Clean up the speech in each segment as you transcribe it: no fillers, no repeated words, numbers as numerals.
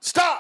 Stop.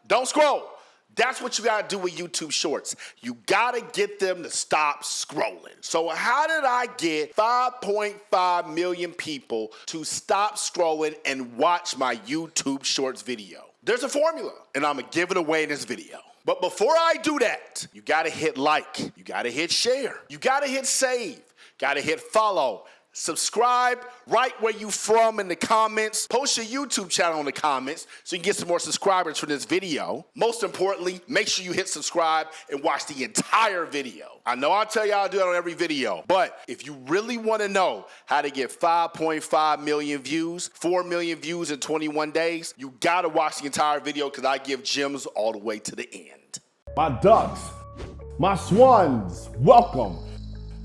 Don't scroll. That's what you gotta do with YouTube Shorts. You gotta get them to stop scrolling. So how did I get 5.5 million people to stop scrolling and watch my YouTube Shorts video? There's a formula, and I'm gonna give it away in this video. But before I do that, you gotta hit like, you gotta hit share, you gotta hit save, gotta hit follow, subscribe, write where you from in the comments, post your YouTube channel in the comments so you can get some more subscribers for this video. Most importantly, make sure you hit subscribe and watch the entire video. I know I tell y'all to do it on every video, but if you really want to know how to get 5.5 million views, 4 million views in 21 days, you gotta watch the entire video because I give gems all the way to the end. My ducks, my swans, welcome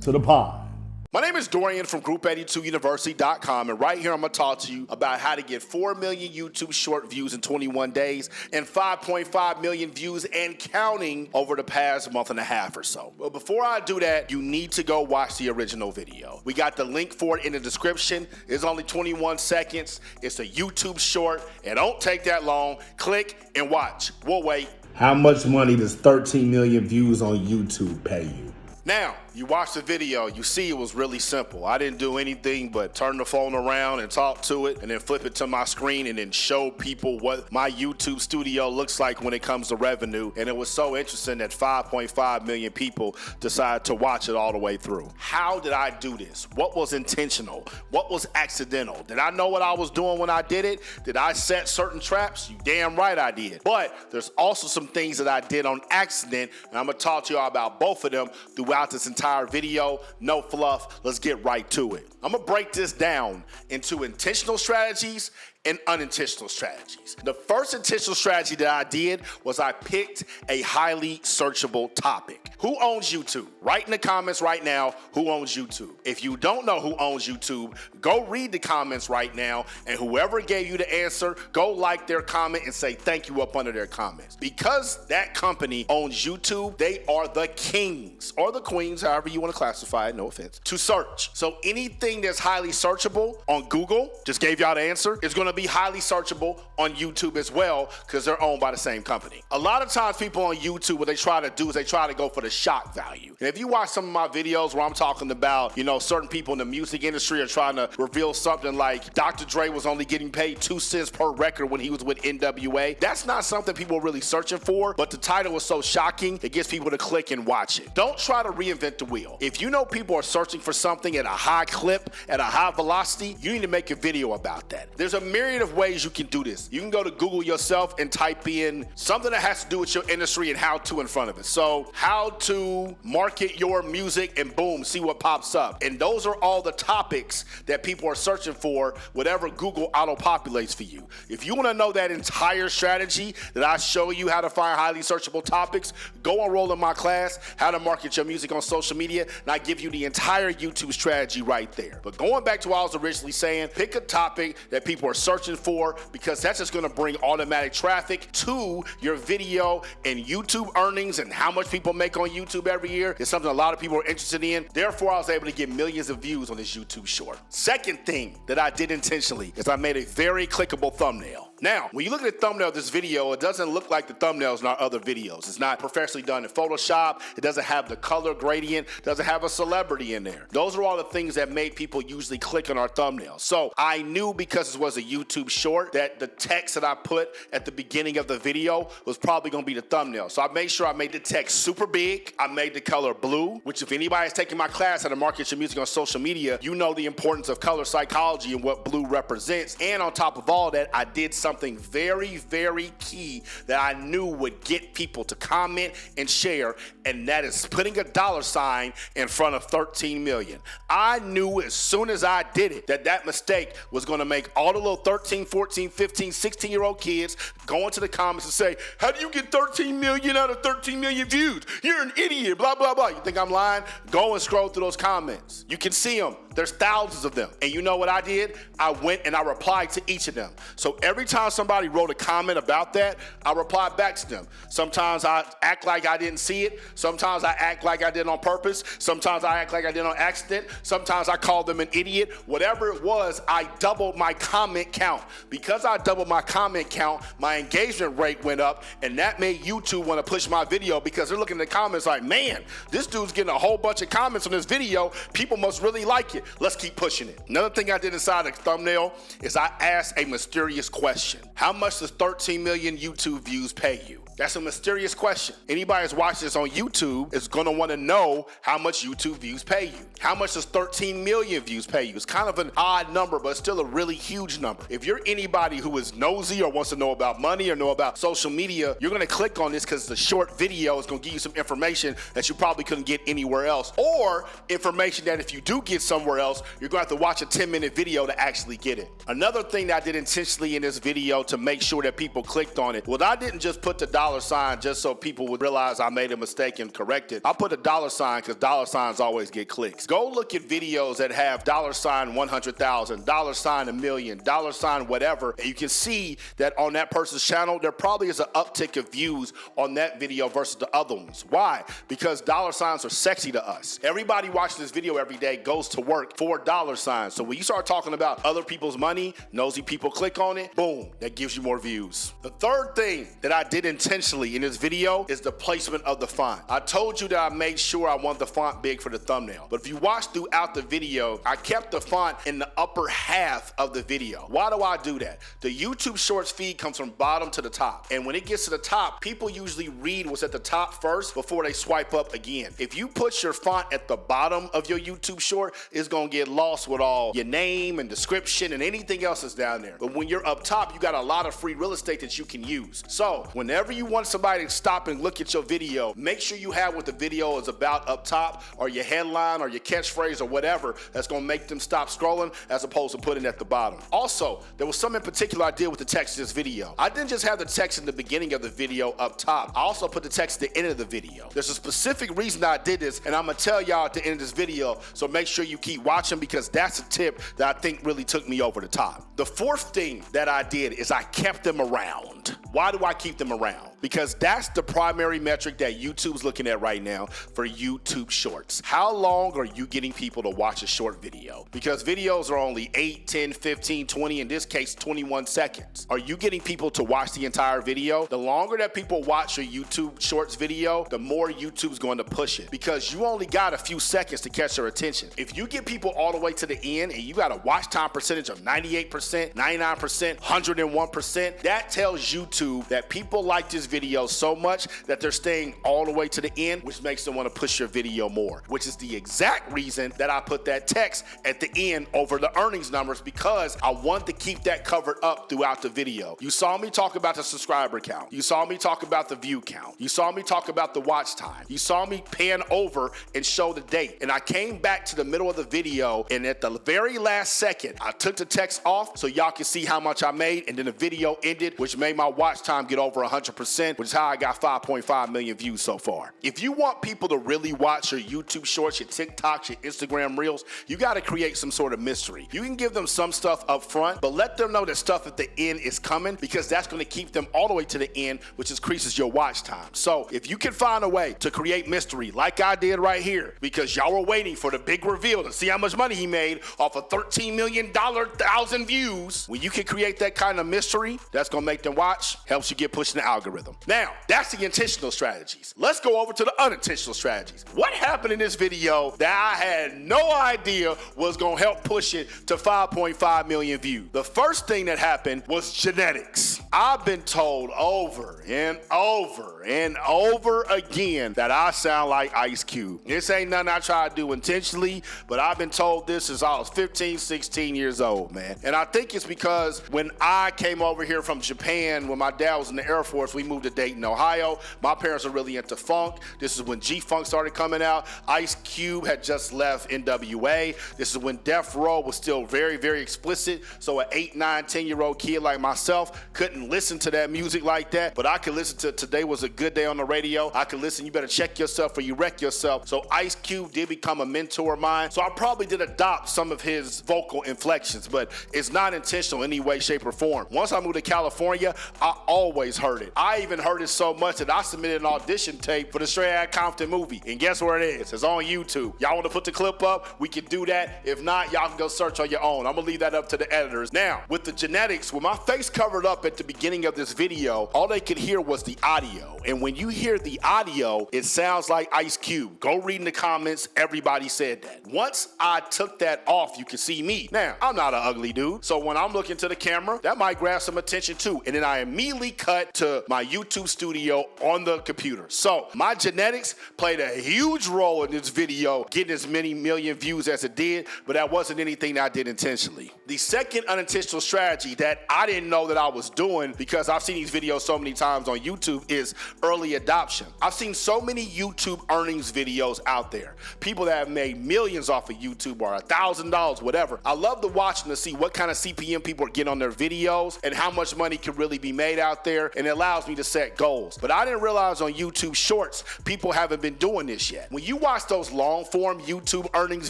to the pond. My name is Dorian from Group82University.com, and right here I'm going to talk to you about how to get 4 million YouTube short views in 21 days and 5.5 million views and counting over the past month and a half or so. But before I do that, you need to go watch the original video. We got the link for it in the description. It's only 21 seconds. It's a YouTube short. It don't take that long. Click and watch. We'll wait. How much money does 13 million views on YouTube pay you? Now, you watch the video, you see it was really simple. I didn't do anything but turn the phone around and talk to it and then flip it to my screen and then show people what my YouTube studio looks like when it comes to revenue. And it was so interesting that 5.5 million people decided to watch it all the way through. How did I do this? What was intentional? What was accidental? Did I know what I was doing when I did it? Did I set certain traps? You damn right I did. But there's also some things that I did on accident, and I'm gonna talk to y'all about both of them throughout this entire video. No fluff, let's get right to it. I'm gonna break this down into intentional strategies and unintentional strategies. The first intentional strategy that I did was I picked a highly searchable topic. Who owns YouTube? Write in the comments right now who owns YouTube. If you don't know who owns YouTube, go read the comments right now, and whoever gave you the answer, go like their comment and say thank you up under their comments. Because that company owns YouTube, they are the kings or the queens, however you want to classify it, no offense, to search. So anything that's highly searchable on Google, just gave y'all the answer, is going to be highly searchable on YouTube as well because they're owned by the same company. A lot of times people on YouTube, what they try to do is they try to go for the shock value. And if you watch some of my videos where I'm talking about, certain people in the music industry are trying to reveal something like Dr. Dre was only getting paid 2 cents per record when he was with NWA, that's not something people are really searching for, but the title was so shocking, it gets people to click and watch it. Don't try to reinvent the wheel. If you know people are searching for something at a high clip, at a high velocity, you need to make a video about that. There's a myriad of ways you can do this. You can go to Google yourself and type in something that has to do with your industry and how to in front of it. So how to market your music, and boom, see what pops up. And those are all the topics that people are searching for, whatever Google auto-populates for you. If you want to know that entire strategy that I show you how to find highly searchable topics, go enroll in my class, How to Market Your Music on Social Media, and I give you the entire YouTube strategy right there. But going back to what I was originally saying, pick a topic that people are searching for, because that's just going to bring automatic traffic to your video, and YouTube earnings and how much people make on YouTube every year is something a lot of people are interested in. Therefore, I was able to get millions of views on this YouTube short. Second thing that I did intentionally is I made a very clickable thumbnail. Now, when you look at the thumbnail of this video, it doesn't look like the thumbnails in our other videos. It's not professionally done in Photoshop. It doesn't have the color gradient, doesn't have a celebrity in there. Those are all the things that made people usually click on our thumbnails. So I knew, because this was a YouTube short, that the text that I put at the beginning of the video was probably gonna be the thumbnail. So I made sure I made the text super big. I made the color blue, which if anybody's taking my class How to Market Your Music on Social Media, you know the importance of color psychology and what blue represents. And on top of all that, I did something very, very key that I knew would get people to comment and share, and that is putting a $sign in front of 13 million. I knew as soon as I did it that mistake was going to make all the little 13, 14, 15, 16-year-old kids go into the comments and say, how do you get 13 million out of 13 million views? You're an idiot, blah, blah, blah. You think I'm lying? Go and scroll through those comments. You can see them. There's thousands of them. And you know what I did? I went and I replied to each of them. So every time somebody wrote a comment about that, I replied back to them. Sometimes I act like I didn't see it. Sometimes I act like I did on purpose. Sometimes I act like I did on accident. Sometimes I called them an idiot. Whatever it was, I doubled my comment count. Because I doubled my comment count, my engagement rate went up, and that made YouTube want to push my video because they're looking at the comments like, man, this dude's getting a whole bunch of comments on this video. People must really like it. Let's keep pushing it. Another thing I did inside the thumbnail is I asked a mysterious question. How much does 13 million YouTube views pay you? That's a mysterious question. Anybody that's watching this on YouTube is gonna wanna know how much YouTube views pay you. How much does 13 million views pay you? It's kind of an odd number, but still a really huge number. If you're anybody who is nosy or wants to know about money or know about social media, you're gonna click on this because the short video is gonna give you some information that you probably couldn't get anywhere else, or information that if you do get somewhere else, you're gonna have to watch a 10-minute video to actually get it. Another thing that I did intentionally in this video to make sure that people clicked on it, well, I didn't just put the dollar sign just so people would realize I made a mistake and correct it. I put a dollar sign because dollar signs always get clicks. Go look at videos that have dollar sign 100,000, dollar sign 1,000,000, dollar sign whatever, and you can see that on that person's channel, there probably is an uptick of views on that video versus the other ones. Why? Because dollar signs are sexy to us. Everybody watching this video every day goes to work for dollar signs. So when you start talking about other people's money, nosy people click on it, boom, that gives you more views. The third thing that I did intentionally in this video is the placement of the font. I told you that I made sure I want the font big for the thumbnail, but if you watch throughout the video, I kept the font in the upper half of the video. Why do I do that? The YouTube Shorts feed comes from bottom to the top, and when it gets to the top, people usually read what's at the top first before they swipe up again. If you put your font at the bottom of your YouTube short, it's gonna get lost with all your name and description and anything else that's down there. But when you're up top, you got a lot of free real estate that you can use. So whenever you want somebody to stop and look at your video, make sure you have what the video is about up top, or your headline or your catchphrase or whatever that's gonna make them stop scrolling, as opposed to putting it at the bottom. Also, there was something in particular I did with the text in this video. I didn't just have the text in the beginning of the video up top. I also put the text at the end of the video. There's a specific reason I did this, and I'm gonna tell y'all at the end of this video, so make sure you keep watching because that's a tip that I think really took me over the top. The fourth thing that I did is I kept them around. Why do I keep them around? Because that's the primary metric that YouTube's looking at right now for YouTube Shorts. How long are you getting people to watch a short video? Because videos are only 8, 10, 15, 20, in this case, 21 seconds. Are you getting people to watch the entire video? The longer that people watch your YouTube Shorts video, the more YouTube's going to push it, because you only got a few seconds to catch their attention. If you get people all the way to the end and you got a watch time percentage of 98%, 99%, 101%, that tells YouTube that people like this video so much that they're staying all the way to the end, which makes them want to push your video more, which is the exact reason that I put that text at the end over the earnings numbers, because I want to keep that covered up throughout the video. You saw me talk about the subscriber count. You saw me talk about the view count. You saw me talk about the watch time. You saw me pan over and show the date. And I came back to the middle of the video, and at the very last second, I took the text off so y'all can see how much I made, and then the video ended, which made my watch time get over 100%, which is how I got 5.5 million views so far. If you want people to really watch your YouTube Shorts, your TikToks, your Instagram Reels, you got to create some sort of mystery. You can give them some stuff up front, but let them know that stuff at the end is coming, because that's going to keep them all the way to the end, which increases your watch time. So if you can find a way to create mystery like I did right here, because y'all were waiting for the big reveal to see how much money he made off of $13 million, 1,000 views, when you can create that kind of mystery, that's going to make them watch, helps you get pushed in the algorithm. Now, that's the intentional strategies. Let's go over to the unintentional strategies. What happened in this video that I had no idea was gonna help push it to 5.5 million views? The first thing that happened was genetics. I've been told over and over and over again that I sound like Ice Cube. This ain't nothing I try to do intentionally, but I've been told this since I was 15, 16 years old, man. And I think it's because when I came over here from Japan, when my dad was in the Air Force, we moved moved to Dayton, Ohio. My parents are really into funk. This is when G-Funk started coming out. Ice Cube had just left NWA. This is when Death Row was still very, very explicit. So an 8, 9, 10-year-old kid like myself couldn't listen to that music like that, but I could listen to Today Was a Good Day on the radio. I could listen, You Better Check Yourself or You Wreck Yourself. So Ice Cube did become a mentor of mine. So I probably did adopt some of his vocal inflections, but it's not intentional in any way, shape, or form. Once I moved to California, I always heard it. I even heard it so much that I submitted an audition tape for the Straight Outta Compton movie. And guess where it is? It's on YouTube. Y'all want to put the clip up? We can do that. If not, y'all can go search on your own. I'm gonna leave that up to the editors. Now, with the genetics, with my face covered up at the beginning of this video, all they could hear was the audio. And when you hear the audio, it sounds like Ice Cube. Go read in the comments, everybody said that. Once I took that off, you can see me. Now, I'm not an ugly dude, so when I'm looking to the camera, that might grab some attention too. And then I immediately cut to my YouTube studio on the computer. So my genetics played a huge role in this video, getting as many million views as it did, but that wasn't anything that I did intentionally. The second unintentional strategy that I didn't know that I was doing, because I've seen these videos so many times on YouTube, is early adoption. I've seen so many YouTube earnings videos out there. People that have made millions off of YouTube or $1,000, whatever. I love to watch them to see what kind of CPM people are getting on their videos and how much money can really be made out there, and it allows me to set goals. But I didn't realize on YouTube Shorts, people haven't been doing this yet. When you watch those long form YouTube earnings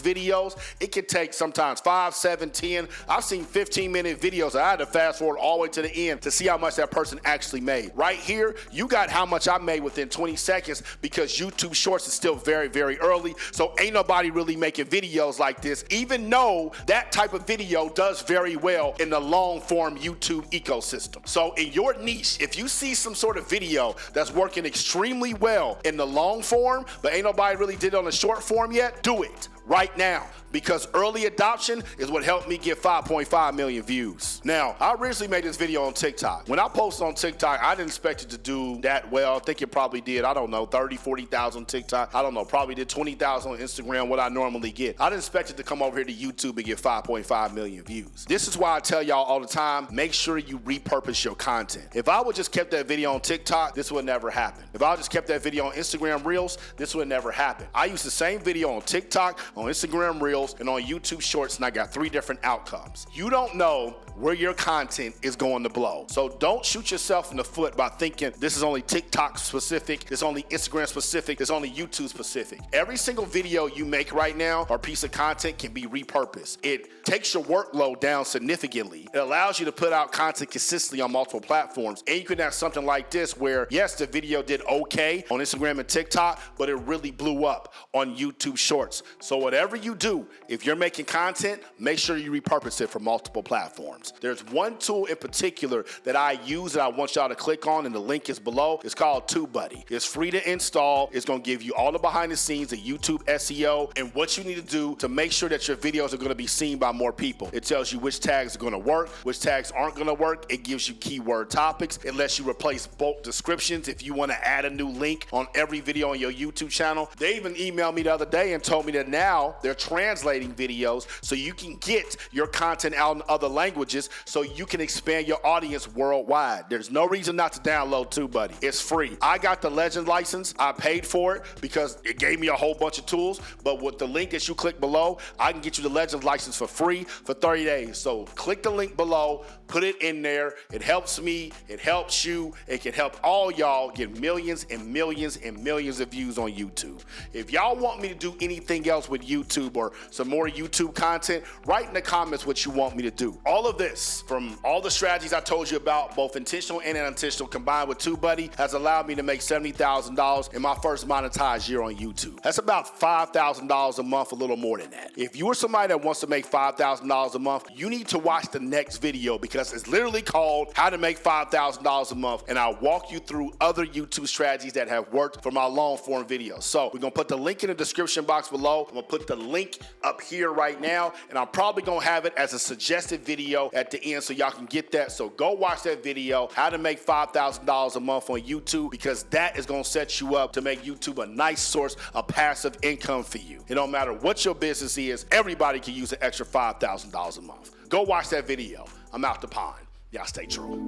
videos, it can take sometimes 5, 7, 10. I've seen 15-minute videos that I had to fast forward all the way to the end to see how much that person actually made. Right here, you got how much I made within 20 seconds because YouTube Shorts is still very, very early. So ain't nobody really making videos like this, even though that type of video does very well in the long form YouTube ecosystem. So in your niche, if you see some sort of video that's working extremely well in the long form, but ain't nobody really did it on the short form yet, do it right now, because early adoption is what helped me get 5.5 million views. Now, I originally made this video on TikTok. When I posted on TikTok, I didn't expect it to do that well. I think it probably did, I don't know, 30, 40,000 TikTok. I don't know, probably did 20,000 on Instagram, what I normally get. I didn't expect it to come over here to YouTube and get 5.5 million views. This is why I tell y'all all the time, make sure you repurpose your content. If I would just kept that video on TikTok, this would never happen. If I just kept that video on Instagram Reels, this would never happen. I used the same video on TikTok, on Instagram Reels, and on YouTube Shorts, and I got 3 different outcomes. You don't know where your content is going to blow. So don't shoot yourself in the foot by thinking this is only TikTok specific, this is only Instagram specific, this is only YouTube specific. Every single video you make right now or piece of content can be repurposed. It takes your workload down significantly. It allows you to put out content consistently on multiple platforms. And you can have something like this where, yes, the video did okay on Instagram and TikTok, but it really blew up on YouTube Shorts. So whatever you do, if you're making content, make sure you repurpose it for multiple platforms. There's one tool in particular that I use that I want y'all to click on, and the link is below. It's called TubeBuddy. It's free to install. It's going to give you all the behind the scenes of YouTube SEO and what you need to do to make sure that your videos are going to be seen by more people. It tells you which tags are going to work, which tags aren't going to work. It gives you keyword topics. It lets you replace bulk descriptions if you want to add a new link on every video on your YouTube channel. They even emailed me the other day and told me that now they're translating videos so you can get your content out in other languages so you can expand your audience worldwide. There's no reason not to download TubeBuddy. It's free. I got the Legend license. I paid for it because it gave me a whole bunch of tools, but with the link that you click below, I can get you the Legend license for free for 30 days. So click the link below, put it in there. It helps me, it helps you, it can help all y'all get millions and millions and millions of views on YouTube. If y'all want me to do anything else with YouTube or some more YouTube content, write in the comments what you want me to do. All of this, from all the strategies I told you about, both intentional and unintentional, combined with TubeBuddy, has allowed me to make $70,000 in my first monetized year on YouTube. That's about $5,000 a month, a little more than that. If you are somebody that wants to make $5,000 a month, you need to watch the next video because it's literally called How to Make $5,000 a Month, and I'll walk you through other YouTube strategies that have worked for my long form videos. So we're gonna put the link in the description box below. I'm gonna put the link up here right now, and I'm probably gonna have it as a suggested video at the end so y'all can get that. So go watch that video, How to Make $5,000 a Month on YouTube, because that is gonna set you up to make YouTube a nice source of passive income for you. It don't matter what your business is, everybody can use an extra $5,000 a month. Go watch that video. I'm out the pond. Y'all stay true.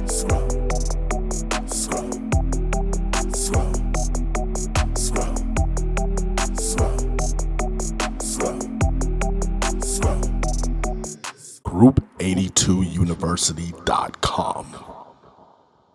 Scrub. Group82university.com.